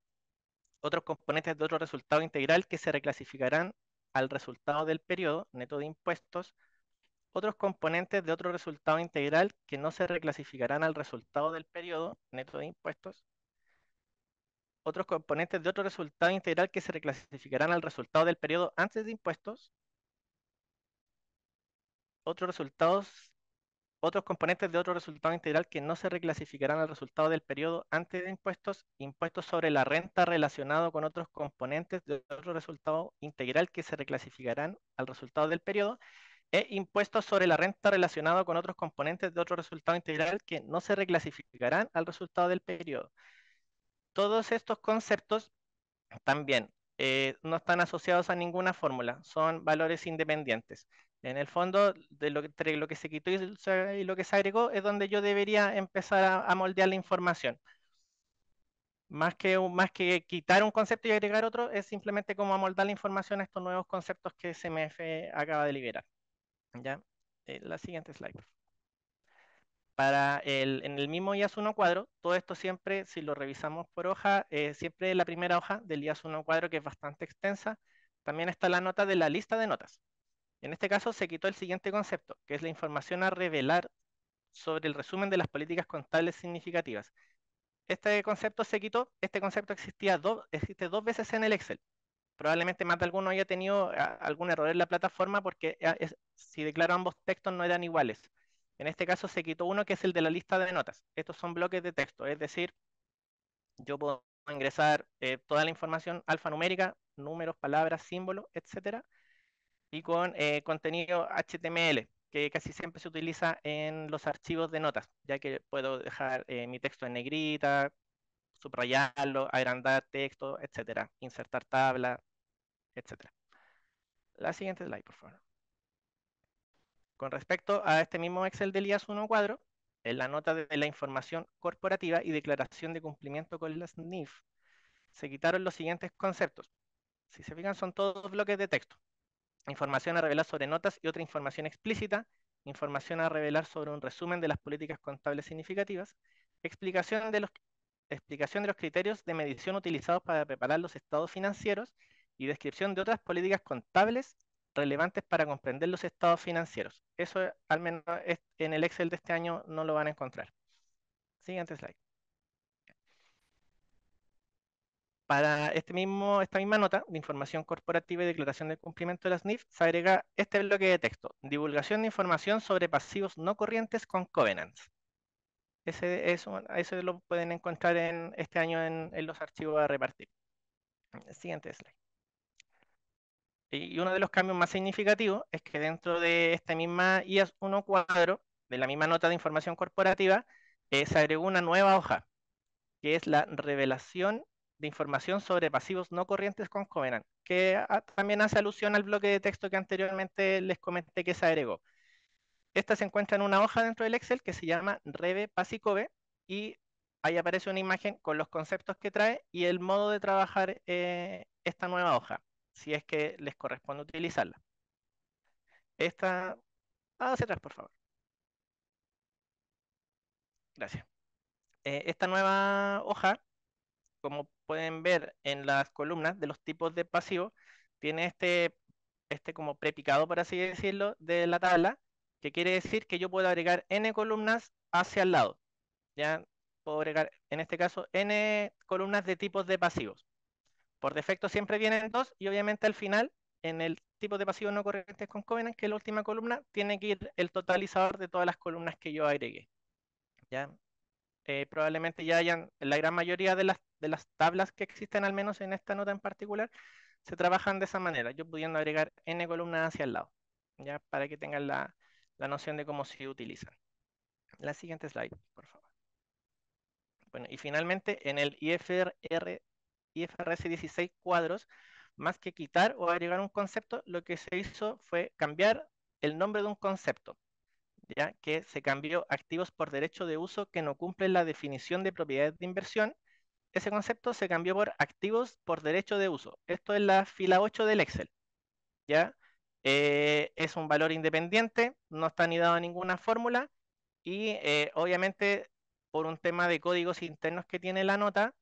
Otros componentes de otro resultado integral que se reclasificarán al resultado del periodo, neto de impuestos. Otros componentes de otro resultado integral que no se reclasificarán al resultado del periodo, neto de impuestos. Otros componentes de otro resultado integral que se reclasificarán al resultado del periodo antes de impuestos. Otros resultados Otros componentes de otro resultado integral que no se reclasificarán al resultado del periodo antes de impuestos, impuestos sobre la renta relacionado con otros componentes de otro resultado integral que se reclasificarán al resultado del periodo, e impuestos sobre la renta relacionado con otros componentes de otro resultado integral que no se reclasificarán al resultado del periodo. Todos estos conceptos también no están asociados a ninguna fórmula, son valores independientes. En el fondo, de entre lo que se quitó y lo que se agregó es donde yo debería empezar a moldear la información. Más que quitar un concepto y agregar otro, es simplemente como amoldar la información a estos nuevos conceptos que CMF acaba de liberar. ¿Ya? La siguiente slide. En el mismo IAS 1 cuadro, todo esto siempre, si lo revisamos por hoja, siempre la primera hoja del IAS 1 cuadro, que es bastante extensa, también está la nota de la lista de notas. En este caso se quitó el siguiente concepto, que es la información a revelar sobre el resumen de las políticas contables significativas. Este concepto se quitó, este concepto existe dos veces en el Excel. Probablemente más de alguno haya tenido algún error en la plataforma porque si declaro ambos textos no eran iguales. En este caso se quitó uno que es el de la lista de notas. Estos son bloques de texto, es decir, yo puedo ingresar toda la información alfanumérica, números, palabras, símbolos, etcétera, y con contenido HTML, que casi siempre se utiliza en los archivos de notas, ya que puedo dejar mi texto en negrita, subrayarlo, agrandar texto, etcétera, insertar tabla, etcétera. La siguiente slide, por favor. Con respecto a este mismo Excel del IAS 1 cuadro, en la nota de la información corporativa y declaración de cumplimiento con las NIF, se quitaron los siguientes conceptos. Si se fijan, son todos bloques de texto. Información a revelar sobre notas y otra información explícita, información a revelar sobre un resumen de las políticas contables significativas, explicación de los criterios de medición utilizados para preparar los estados financieros y descripción de otras políticas contables relevantes para comprender los estados financieros. Eso al menos en el Excel de este año no lo van a encontrar. Siguiente slide. Para esta misma nota de información corporativa y declaración de cumplimiento de las NIF, se agrega este bloque de texto: divulgación de información sobre pasivos no corrientes con covenants. Eso lo pueden encontrar este año en los archivos a repartir. Siguiente slide. Y uno de los cambios más significativos es que dentro de esta misma IAS 1 cuadro, de la misma nota de información corporativa, se agregó una nueva hoja, que es la revelación de información sobre pasivos no corrientes con Covenant, que también hace alusión al bloque de texto que anteriormente les comenté que se agregó. Esta se encuentra en una hoja dentro del Excel que se llama Reve Pasicobe, y ahí aparece una imagen con los conceptos que trae y el modo de trabajar esta nueva hoja, si es que les corresponde utilizarla. Hacia atrás, por favor. Gracias. Esta nueva hoja, como pueden ver en las columnas de los tipos de pasivos, tiene este como prepicado, por así decirlo, de la tabla, que quiere decir que yo puedo agregar n columnas hacia el lado. Ya puedo agregar, en este caso, n columnas de tipos de pasivos. Por defecto siempre vienen dos, y obviamente al final, en el tipo de pasivos no corrientes con Covenant, que es la última columna, tiene que ir el totalizador de todas las columnas que yo agregué. ¿Ya? Probablemente ya hayan, la gran mayoría de las tablas que existen, al menos en esta nota en particular, se trabajan de esa manera, yo pudiendo agregar n columnas hacia el lado, ya para que tengan la noción de cómo se utilizan. La siguiente slide, por favor. Bueno, y finalmente en el IFRS 16 cuadros más que quitar o agregar un concepto, lo que se hizo fue cambiar el nombre de un concepto, ¿ya? Que se cambió activos por derecho de uso que no cumplen la definición de propiedades de inversión. Ese concepto se cambió por activos por derecho de uso. Esto es la fila 8 del Excel, ¿ya? Es un valor independiente, no está anidado a ninguna fórmula y obviamente por un tema de códigos internos que tiene la nota,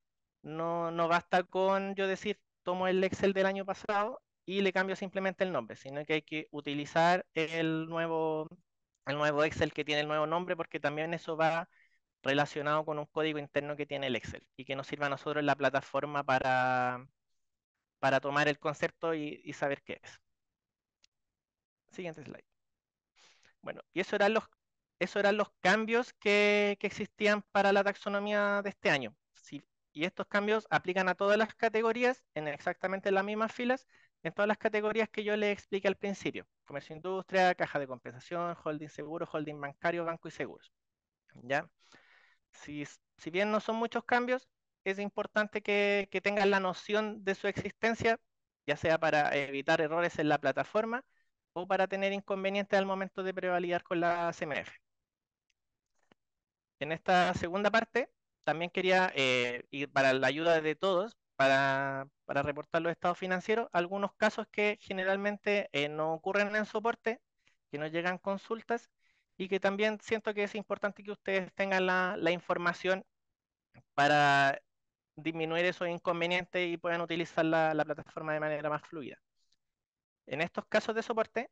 no basta con yo decir, tomo el Excel del año pasado y le cambio simplemente el nombre, sino que hay que utilizar el nuevo Excel que tiene el nuevo nombre, porque también eso va relacionado con un código interno que tiene el Excel y que nos sirva a nosotros en la plataforma para tomar el concepto y saber qué es. Siguiente slide. Bueno, y eso eran los cambios que existían para la taxonomía de este año. Sí, y estos cambios aplican a todas las categorías en exactamente las mismas filas, en todas las categorías que yo les expliqué al principio. Comercio e industria, caja de compensación, holding seguro, holding bancario, banco y seguros. ¿Ya? Si bien no son muchos cambios, es importante que tengan la noción de su existencia, ya sea para evitar errores en la plataforma o para tener inconvenientes al momento de prevalidar con la CMF. En esta segunda parte, también quería ir para la ayuda de todos, para reportar los estados financieros, algunos casos que generalmente no ocurren en soporte, que nos llegan consultas, y que también siento que es importante que ustedes tengan la información para disminuir esos inconvenientes y puedan utilizar la plataforma de manera más fluida. En estos casos de soporte,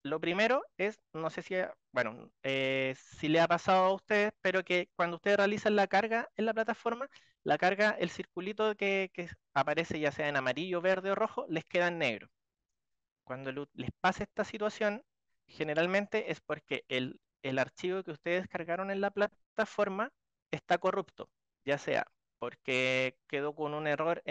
lo primero es, no sé si, bueno, si le ha pasado a ustedes, pero que cuando ustedes realizan la carga en la plataforma, la carga, el circulito que aparece ya sea en amarillo, verde o rojo, les queda en negro. Cuando les pasa esta situación, generalmente es porque el archivo que ustedes cargaron en la plataforma está corrupto, ya sea porque quedó con un error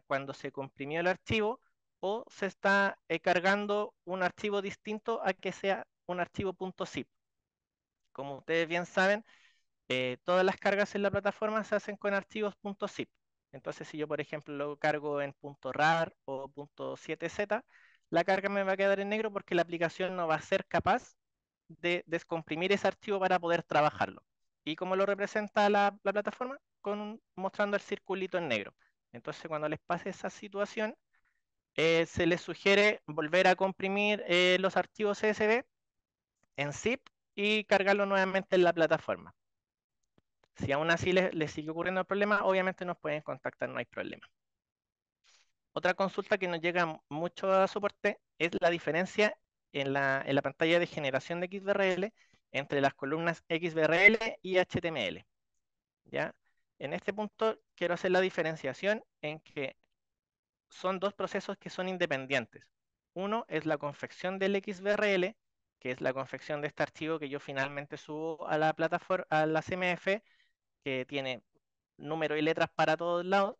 cuando se comprimió el archivo o se está cargando un archivo distinto a que sea un archivo .zip. Como ustedes bien saben, todas las cargas en la plataforma se hacen con archivos .zip. Entonces, si yo, por ejemplo, lo cargo en .rar o .7z, la carga me va a quedar en negro porque la aplicación no va a ser capaz de descomprimir ese archivo para poder trabajarlo. ¿Y cómo lo representa la plataforma? Mostrando el circulito en negro. Entonces, cuando les pase esa situación, se les sugiere volver a comprimir los archivos CSV en zip y cargarlo nuevamente en la plataforma. Si aún así les sigue ocurriendo el problema, obviamente nos pueden contactar, no hay problema. Otra consulta que nos llega mucho a soporte es la diferencia en la pantalla de generación de XBRL entre las columnas XBRL y HTML. ¿Ya? En este punto quiero hacer la diferenciación en que son dos procesos que son independientes. Uno es la confección del XBRL, que es la confección de este archivo que yo finalmente subo a la plataforma, a la CMF, que tiene número y letras para todos lados.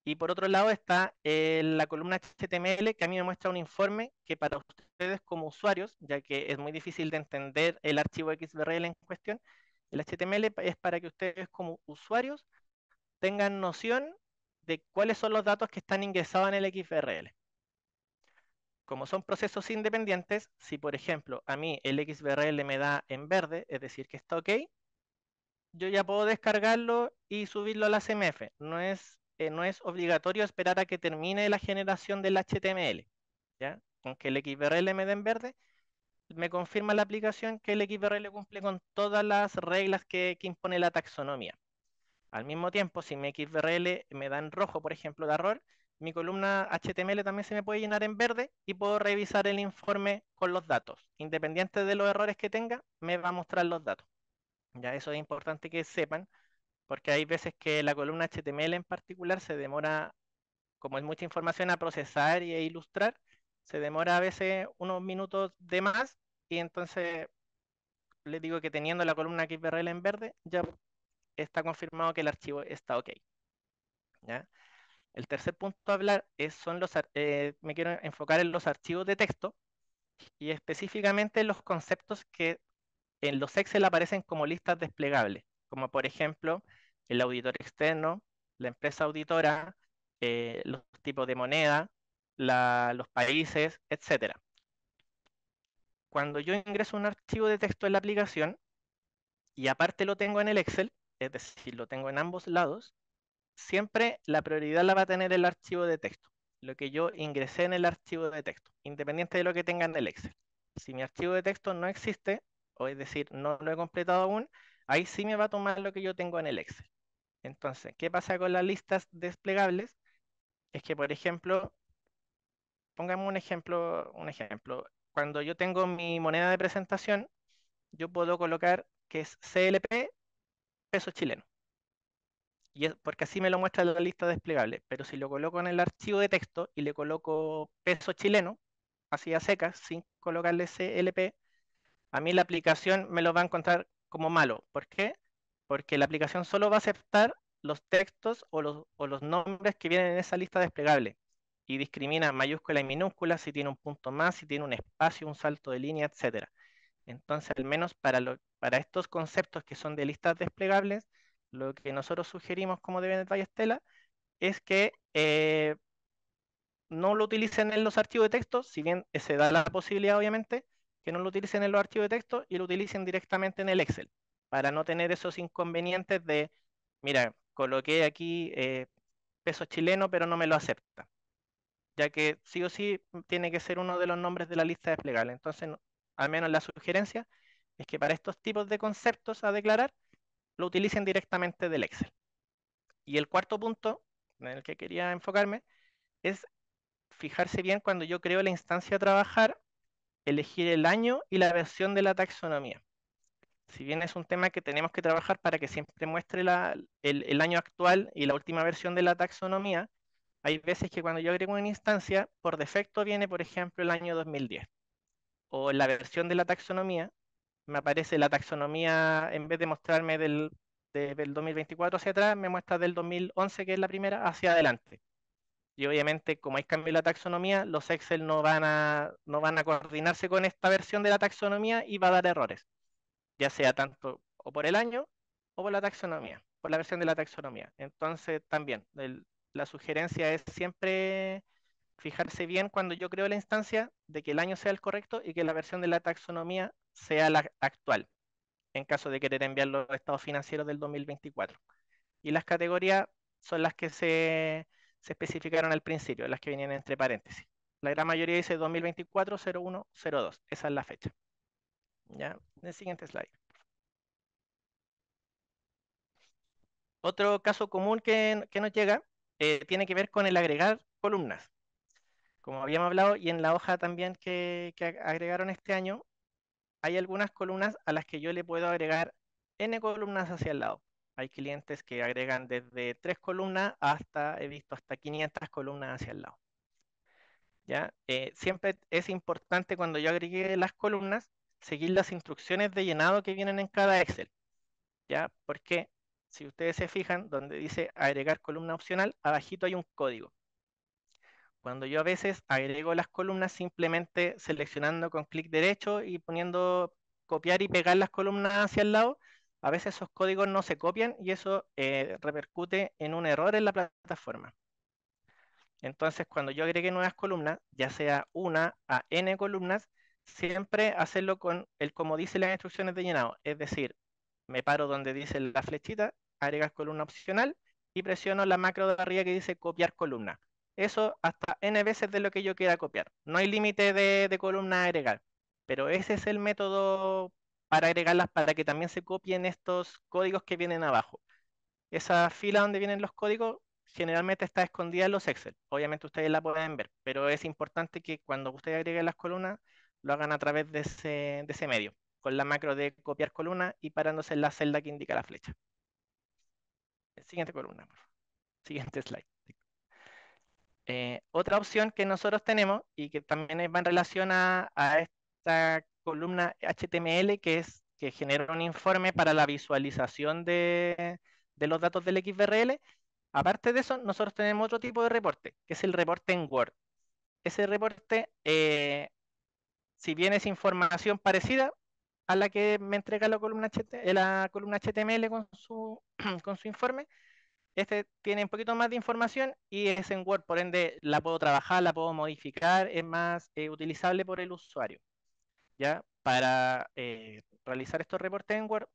Y por otro lado está la columna HTML, que a mí me muestra un informe que para ustedes como usuarios, ya que es muy difícil de entender el archivo XBRL en cuestión, el HTML es para que ustedes como usuarios tengan noción de cuáles son los datos que están ingresados en el XBRL. Como son procesos independientes, si por ejemplo a mí el XBRL me da en verde, es decir que está ok, yo ya puedo descargarlo y subirlo a la CMF. No es obligatorio esperar a que termine la generación del HTML. ¿Ya? Aunque el XBRL me dé en verde, me confirma la aplicación que el XBRL cumple con todas las reglas que impone la taxonomía. Al mismo tiempo, si mi XBRL me da en rojo, por ejemplo, de error, mi columna HTML también se me puede llenar en verde y puedo revisar el informe con los datos. Independiente de los errores que tenga, me va a mostrar los datos. Ya eso es importante que sepan, porque hay veces que la columna HTML en particular se demora, como es mucha información a procesar e ilustrar, se demora a veces unos minutos de más y entonces les digo que teniendo la columna XBRL en verde, ya está confirmado que el archivo está ok. ¿Ya? El tercer punto a hablar me quiero enfocar en los archivos de texto y específicamente en los conceptos que en los Excel aparecen como listas desplegables, como por ejemplo el auditor externo, la empresa auditora, los tipos de moneda, los países, etcétera. Cuando yo ingreso un archivo de texto en la aplicación y aparte lo tengo en el Excel, es decir, lo tengo en ambos lados, siempre la prioridad la va a tener el archivo de texto, lo que yo ingresé en el archivo de texto, independiente de lo que tenga en el Excel. Si mi archivo de texto no existe, o es decir, no lo he completado aún, ahí sí me va a tomar lo que yo tengo en el Excel. Entonces, ¿qué pasa con las listas desplegables? Es que, por ejemplo, pongamos un ejemplo. Cuando yo tengo mi moneda de presentación, yo puedo colocar que es CLP, peso chileno. Y es porque así me lo muestra la lista desplegable. Pero si lo coloco en el archivo de texto y le coloco peso chileno, así a secas, sin colocarle CLP, a mí la aplicación me lo va a encontrar como malo. ¿Por qué? Porque la aplicación solo va a aceptar los textos o los nombres que vienen en esa lista desplegable. Y discrimina mayúscula y minúscula, si tiene un punto más, si tiene un espacio, un salto de línea, etcétera. Entonces, al menos para estos conceptos que son de listas desplegables, lo que nosotros sugerimos como de Bennett Estela es que no lo utilicen en los archivos de texto, si bien se da la posibilidad, obviamente, que no lo utilicen en los archivos de texto y lo utilicen directamente en el Excel, para no tener esos inconvenientes de, mira, coloqué aquí peso chileno, pero no me lo acepta, ya que sí o sí tiene que ser uno de los nombres de la lista desplegable. Entonces, al menos la sugerencia es que para estos tipos de conceptos a declarar, lo utilicen directamente del Excel. Y el cuarto punto en el que quería enfocarme es fijarse bien cuando yo creo la instancia a trabajar, elegir el año y la versión de la taxonomía. Si bien es un tema que tenemos que trabajar para que siempre muestre el año actual y la última versión de la taxonomía, hay veces que cuando yo agrego una instancia, por defecto viene, por ejemplo, el año 2010. O en la versión de la taxonomía, me aparece la taxonomía, en vez de mostrarme del 2024 hacia atrás, me muestra del 2011, que es la primera, hacia adelante. Y obviamente, como hay cambio en la taxonomía, los Excel no van a coordinarse con esta versión de la taxonomía y va a dar errores, ya sea tanto o por el año o por la taxonomía, por la versión de la taxonomía. Entonces, también, la sugerencia es siempre fijarse bien cuando yo creo la instancia de que el año sea el correcto y que la versión de la taxonomía sea la actual, en caso de querer enviar los estados financieros del 2024. Y las categorías son las que se especificaron al principio, las que venían entre paréntesis. La gran mayoría dice 2024 01 02. Esa es la fecha. ¿Ya? En el siguiente slide. Otro caso común que nos llega tiene que ver con el agregar columnas. Como habíamos hablado, y en la hoja también que agregaron este año, hay algunas columnas a las que yo le puedo agregar n columnas hacia el lado. Hay clientes que agregan desde 3 columnas hasta, he visto hasta 500 columnas hacia el lado. ¿Ya? Siempre es importante cuando yo agregue las columnas, seguir las instrucciones de llenado que vienen en cada Excel. ¿Ya? Porque si ustedes se fijan, donde dice agregar columna opcional, abajito hay un código. Cuando yo a veces agrego las columnas simplemente seleccionando con clic derecho y poniendo copiar y pegar las columnas hacia el lado, a veces esos códigos no se copian y eso repercute en un error en la plataforma. Entonces, cuando yo agregue nuevas columnas, ya sea una a n columnas, siempre hacerlo con como dice las instrucciones de llenado. Es decir, me paro donde dice la flechita, agregar columna opcional y presiono la macro de arriba que dice copiar columna. Eso hasta n veces de lo que yo quiera copiar. No hay límite de columna a agregar, pero ese es el método para agregarlas para que también se copien estos códigos que vienen abajo. Esa fila donde vienen los códigos generalmente está escondida en los Excel. Obviamente ustedes la pueden ver, pero es importante que cuando ustedes agreguen las columnas lo hagan a través de ese medio, con la macro de copiar columna y parándose en la celda que indica la flecha. Siguiente columna, por favor. Siguiente slide. Otra opción que nosotros tenemos y que también va en relación a esta columna HTML, que genera un informe para la visualización de los datos del XBRL. Aparte de eso, nosotros tenemos otro tipo de reporte, que es el reporte en Word. Ese reporte, si bien es información parecida a la que me entrega la columna HTML con su, con su informe, este tiene un poquito más de información y es en Word, por ende la puedo trabajar, la puedo modificar, es más utilizable por el usuario. ¿Ya? Para realizar estos reportes en Word,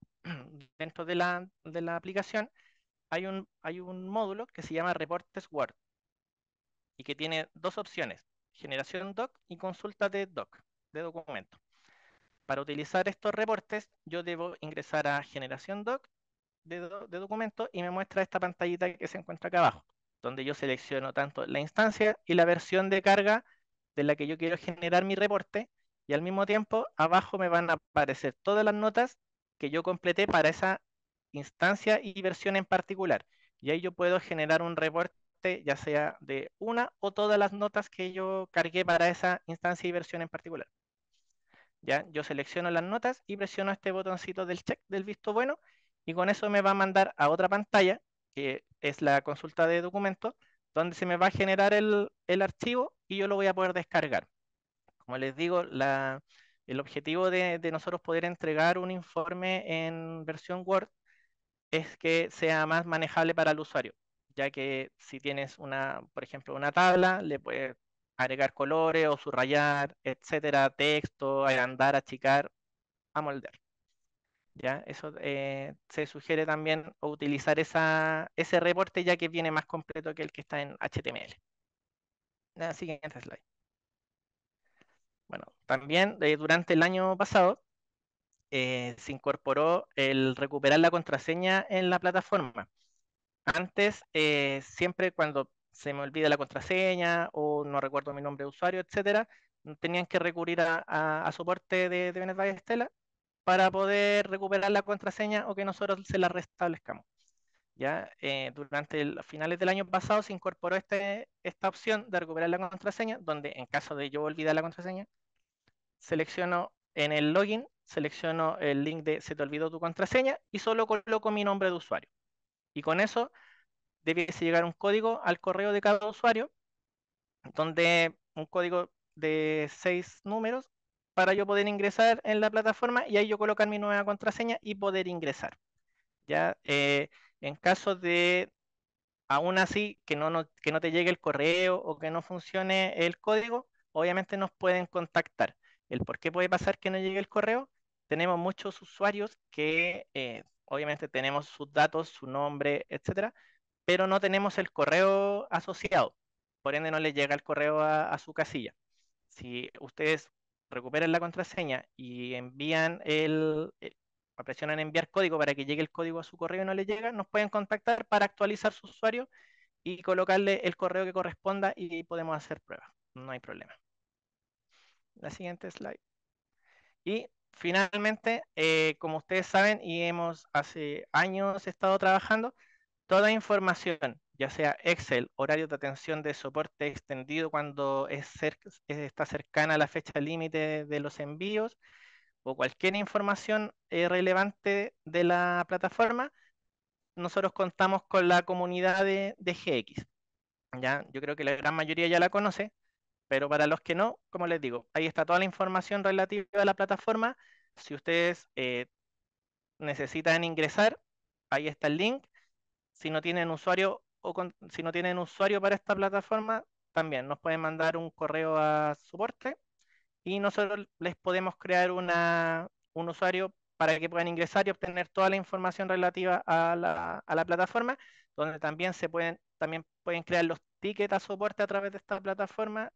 dentro de la aplicación, hay un módulo que se llama Reportes Word y que tiene dos opciones, generación doc y consulta de doc, de documento. Para utilizar estos reportes, yo debo ingresar a generación doc de documento y me muestra esta pantallita que se encuentra acá abajo, donde yo selecciono tanto la instancia y la versión de carga de la que yo quiero generar mi reporte, y al mismo tiempo abajo me van a aparecer todas las notas que yo completé para esa instancia y versión en particular. Y ahí yo puedo generar un reporte ya sea de una o todas las notas que yo cargué para esa instancia y versión en particular. ¿Ya? Yo selecciono las notas y presiono este botoncito del check del visto bueno, y con eso me va a mandar a otra pantalla, que es la consulta de documentos, donde se me va a generar el archivo y yo lo voy a poder descargar. Como les digo, el objetivo de nosotros poder entregar un informe en versión Word es que sea más manejable para el usuario, ya que si tienes por ejemplo, una tabla, le puedes agregar colores o subrayar, etcétera, texto, agrandar, achicar, amoldear. ¿Ya? Eso se sugiere también utilizar ese reporte, ya que viene más completo que el que está en HTML. La siguiente slide. Bueno, también durante el año pasado se incorporó el recuperar la contraseña en la plataforma. Antes, siempre cuando se me olvida la contraseña o no recuerdo mi nombre de usuario, etcétera, tenían que recurrir a soporte de Benet Estela para poder recuperar la contraseña o que nosotros se la restablezcamos. ¿Ya? Durante los finales del año pasado se incorporó esta opción de recuperar la contraseña, donde en caso de yo olvidar la contraseña, selecciono en el login, selecciono el link de se te olvidó tu contraseña y solo coloco mi nombre de usuario. Y con eso debiese llegar un código al correo de cada usuario, donde un código de 6 números para yo poder ingresar en la plataforma y ahí yo colocar mi nueva contraseña y poder ingresar. Ya en caso de aún así que no te llegue el correo o que no funcione el código, obviamente nos pueden contactar. ¿El por qué puede pasar que no llegue el correo? Tenemos muchos usuarios que obviamente tenemos sus datos, su nombre, etcétera, pero no tenemos el correo asociado. Por ende, no les llega el correo a su casilla. Si ustedes recuperan la contraseña y envían presionan enviar código para que llegue el código a su correo y no le llega, nos pueden contactar para actualizar su usuario y colocarle el correo que corresponda y podemos hacer pruebas. No hay problema. La siguiente slide. Y finalmente, como ustedes saben y hemos hace años estado trabajando, toda información, ya sea Excel, horario de atención de soporte extendido cuando está cercana a la fecha límite de los envíos, o cualquier información relevante de la plataforma, nosotros contamos con la comunidad de GX. ¿Ya? Yo creo que la gran mayoría ya la conoce, pero para los que no, como les digo, ahí está toda la información relativa a la plataforma. Si ustedes necesitan ingresar, ahí está el link. Si no tienen usuario si no tienen usuario para esta plataforma, también nos pueden mandar un correo a soporte y nosotros les podemos crear un usuario para que puedan ingresar y obtener toda la información relativa a la plataforma, donde también pueden crear los tickets a soporte a través de esta plataforma.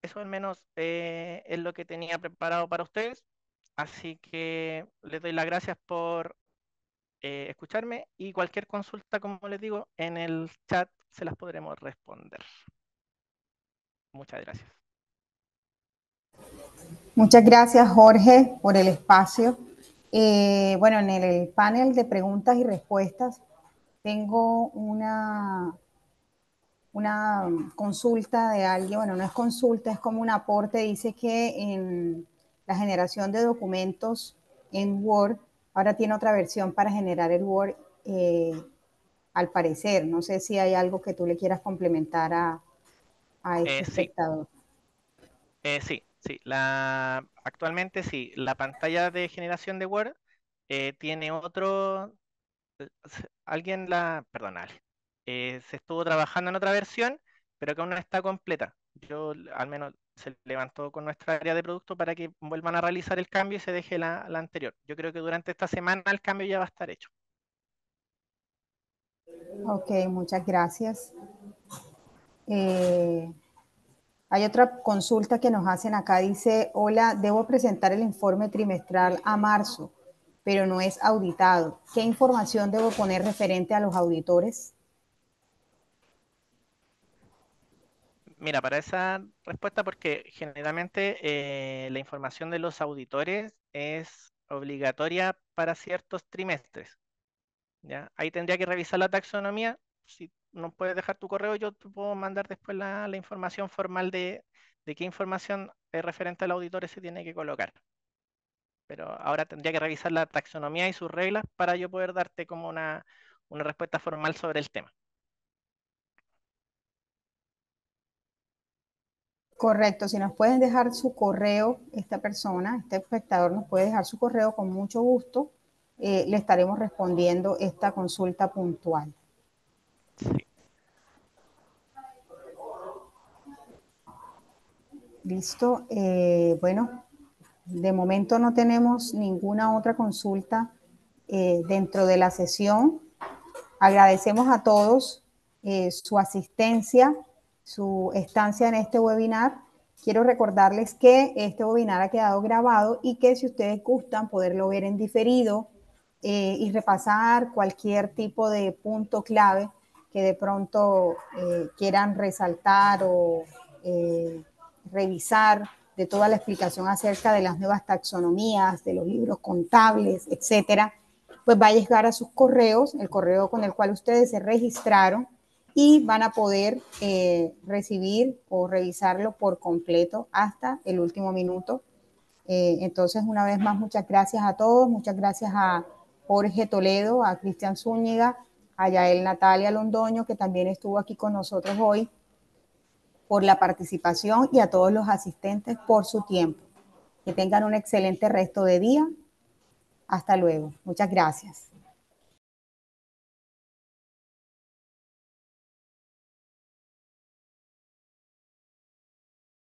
Eso al menos es lo que tenía preparado para ustedes. Así que les doy las gracias por escucharme y cualquier consulta, como les digo, en el chat se las podremos responder. Muchas gracias. Muchas gracias, Jorge, por el espacio. Bueno, en el panel de preguntas y respuestas tengo una consulta de alguien, bueno, no es consulta, es como un aporte, dice que en la generación de documentos en Word, ahora tiene otra versión para generar el Word, al parecer. No sé si hay algo que tú le quieras complementar a este Sí. espectador. Sí. Actualmente sí, la pantalla de generación de Word tiene perdón, se estuvo trabajando en otra versión, pero que aún no está completa. Al menos se levantó con nuestra área de producto para que vuelvan a realizar el cambio y se deje la anterior. Yo creo que durante esta semana el cambio ya va a estar hecho. Ok, muchas gracias. Hay otra consulta que nos hacen acá. Dice, hola, debo presentar el informe trimestral a marzo, pero no es auditado. ¿Qué información debo poner referente a los auditores? Mira, para esa respuesta, porque generalmente la información de los auditores es obligatoria para ciertos trimestres, ¿ya? Ahí tendría que revisar la taxonomía. Si no puedes dejar tu correo, yo te puedo mandar después la información formal de qué información referente al auditor se tiene que colocar. Pero ahora tendría que revisar la taxonomía y sus reglas para yo poder darte como una respuesta formal sobre el tema. Correcto, si nos pueden dejar su correo, esta persona, este espectador nos puede dejar su correo con mucho gusto, le estaremos respondiendo esta consulta puntual. Sí. Listo, bueno, de momento no tenemos ninguna otra consulta dentro de la sesión. Agradecemos a todos su asistencia, su estancia en este webinar. Quiero recordarles que este webinar ha quedado grabado y que si ustedes gustan poderlo ver en diferido y repasar cualquier tipo de punto clave que de pronto quieran resaltar o revisar de toda la explicación acerca de las nuevas taxonomías, de los libros contables, etcétera, pues va a llegar a sus correos, el correo con el cual ustedes se registraron y van a poder recibir o revisarlo por completo hasta el último minuto. Entonces, una vez más, muchas gracias a todos, muchas gracias a Jorge Toledo, a Cristian Zúñiga, a Yael Natalia Londoño, que también estuvo aquí con nosotros hoy, por la participación y a todos los asistentes por su tiempo. Que tengan un excelente resto de día. Hasta luego. Muchas gracias.